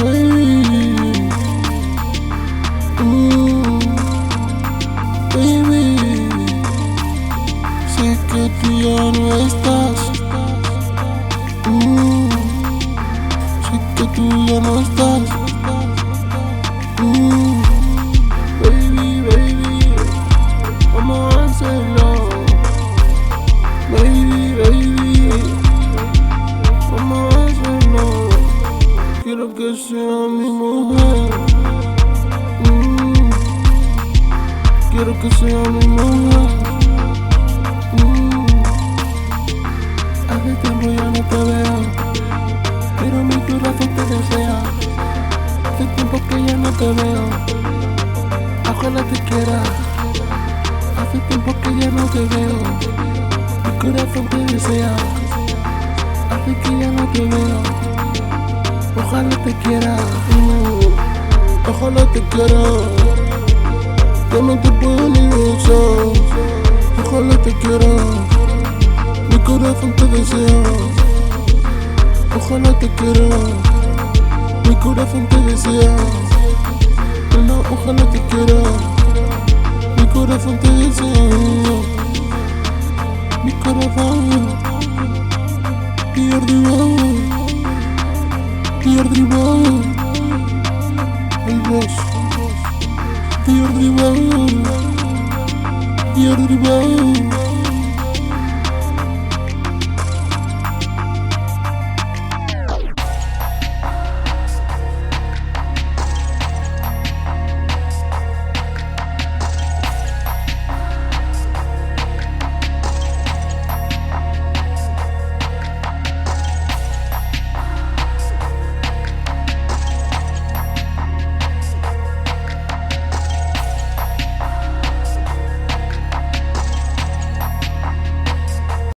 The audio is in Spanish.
Baby, baby, sé que tú ya no estás. Sé que tú ya no estás. Baby, baby, vamos a hacerlo. Baby, baby, vamos a hacerlo. Quiero que sea mi mujer. Quiero que sea mi mujer. Hace tiempo ya no te veo, pero mi corazón te desea. Hace tiempo que ya no te veo, ojalá te quiera. Hace tiempo que ya no te veo, mi corazón te desea. Hace que ya no te veo, ojalá te quiera. Ojalá te quiera. Ya no te puedo ni besar. Ojalá te quiera, mi corazón te desea. Ojalá te quiera, mi corazón te desea. No, ojalá te quiera, mi corazón te desea. Mi corazón pierde el voz. Pierde